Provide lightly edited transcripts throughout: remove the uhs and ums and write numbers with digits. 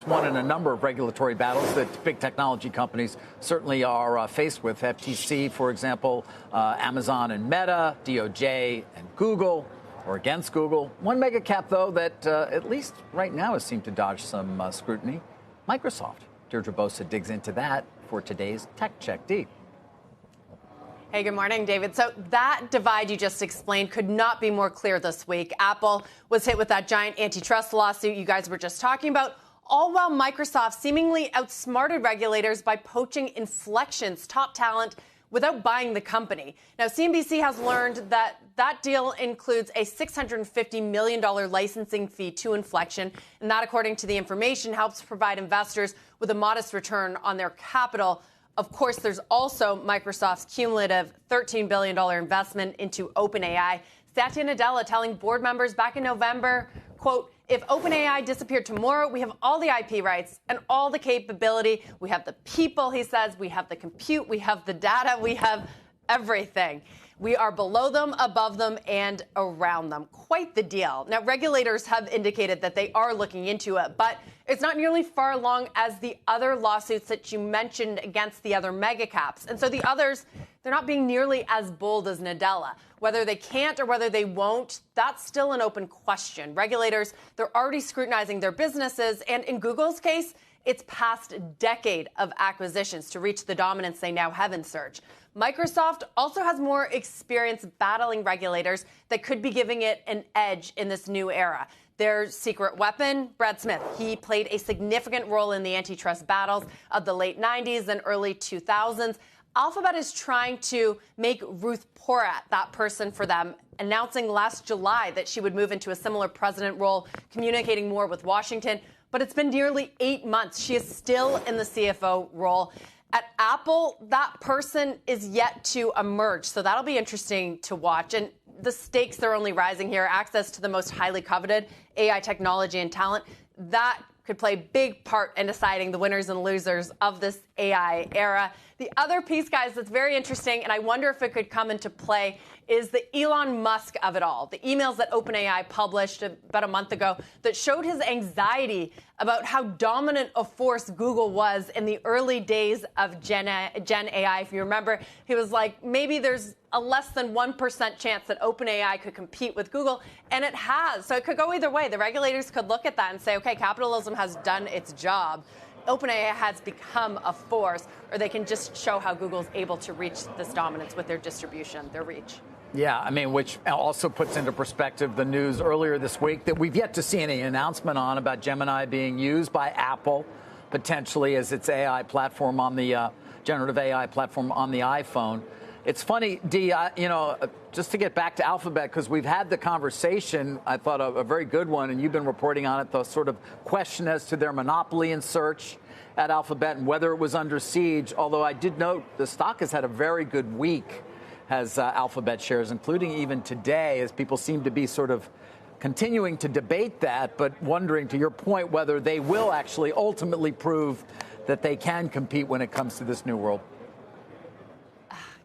One in a number of regulatory battles that big technology companies certainly are faced with. FTC, for example, Amazon and Meta, DOJ and Google, or against Google. One mega cap, though, that at least right now has seemed to dodge some scrutiny, Microsoft. Deirdre Bosa digs into that for today's Tech Check. Dee. Hey, good morning, David. So that divide you just explained could not be more clear this week. Apple was hit with that giant antitrust lawsuit you guys were just talking about, all while Microsoft seemingly outsmarted regulators by poaching Inflection's top talent without buying the company. Now, CNBC has learned that that deal includes a $650 million licensing fee to Inflection, and that, according to the information, helps provide investors with a modest return on their capital. Of course, there's also Microsoft's cumulative $13 billion investment into OpenAI. Satya Nadella telling board members back in November, quote, if OpenAI disappeared tomorrow, we have all the IP rights and all the capability. We have the people, he says. We have the compute. We have the data. We have everything. We are below them, above them, and around them. Quite the deal. Now, regulators have indicated that they are looking into it, but it's not nearly far along as the other lawsuits that you mentioned against the other mega caps. And so the others, they're not being nearly as bold as Nadella. Whether they can't or whether they won't, that's still an open question. Regulators, they're already scrutinizing their businesses, and in Google's case, it's past a decade of acquisitions to reach the dominance they now have in search. Microsoft also has more experience battling regulators that could be giving it an edge in this new era. Their secret weapon, Brad Smith, he played a significant role in the antitrust battles of the late 90s and early 2000s. Alphabet is trying to make Ruth Porat that person for them, announcing last July that she would move into a similar president role, communicating more with Washington. But it's been nearly 8 months. She is still in the CFO role. At Apple, that person is yet to emerge. So that'll be interesting to watch. And the stakes are only rising here. Access to the most highly coveted AI technology and talent, that could play a big part in deciding the winners and losers of this AI era. The other piece, guys, that's very interesting, and I wonder if it could come into play, is the Elon Musk of it all. The emails that OpenAI published about a month ago that showed his anxiety about how dominant a force Google was in the early days of Gen AI. If you remember, he was like, maybe there's a less than 1% chance that OpenAI could compete with Google, and it has. So it could go either way. The regulators could look at that and say, okay, capitalism has done its job. OpenAI has become a force, or they can just show how Google's able to reach this dominance with their distribution, their reach. Yeah, I mean, which also puts into perspective the news earlier this week that we've yet to see any announcement on about Gemini being used by Apple, potentially as its AI platform on the generative AI platform on the iPhone. It's funny, Dee, just to get back to Alphabet, because we've had the conversation, I thought a very good one, and you've been reporting on it, the sort of question as to their monopoly in search at Alphabet and whether it was under siege, although I did note the stock has had a very good week, has Alphabet shares, including even today, as people seem to be sort of continuing to debate that, but wondering, to your point, whether they will actually ultimately prove that they can compete when it comes to this new world.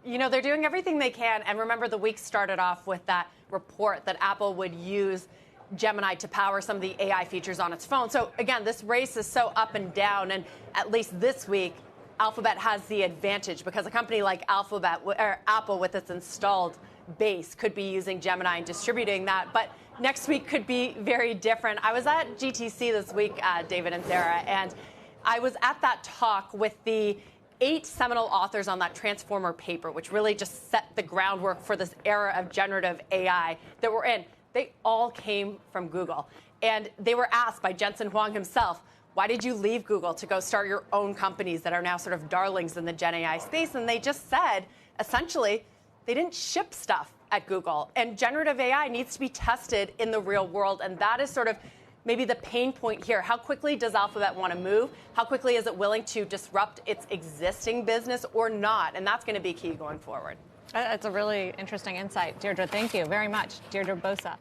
You know, they're doing everything they can. And remember, the week started off with that report that Apple would use Gemini to power some of the AI features on its phone. So, again, this race is so up and down. And at least this week, Alphabet has the advantage because a company like Alphabet or Apple with its installed base could be using Gemini and distributing that. But next week could be very different. I was at GTC this week, David and Sarah, and I was at that talk with the 8 seminal authors on that Transformer paper, which really just set the groundwork for this era of generative AI that we're in. They all came from Google. And they were asked by Jensen Huang himself, why did you leave Google to go start your own companies that are now sort of darlings in the Gen AI space? And they just said, essentially, they didn't ship stuff at Google. And generative AI needs to be tested in the real world. And that is sort of maybe the pain point here. How quickly does Alphabet want to move? How quickly is it willing to disrupt its existing business or not? And that's going to be key going forward. That's a really interesting insight. Deirdre, thank you very much. Deirdre Bosa.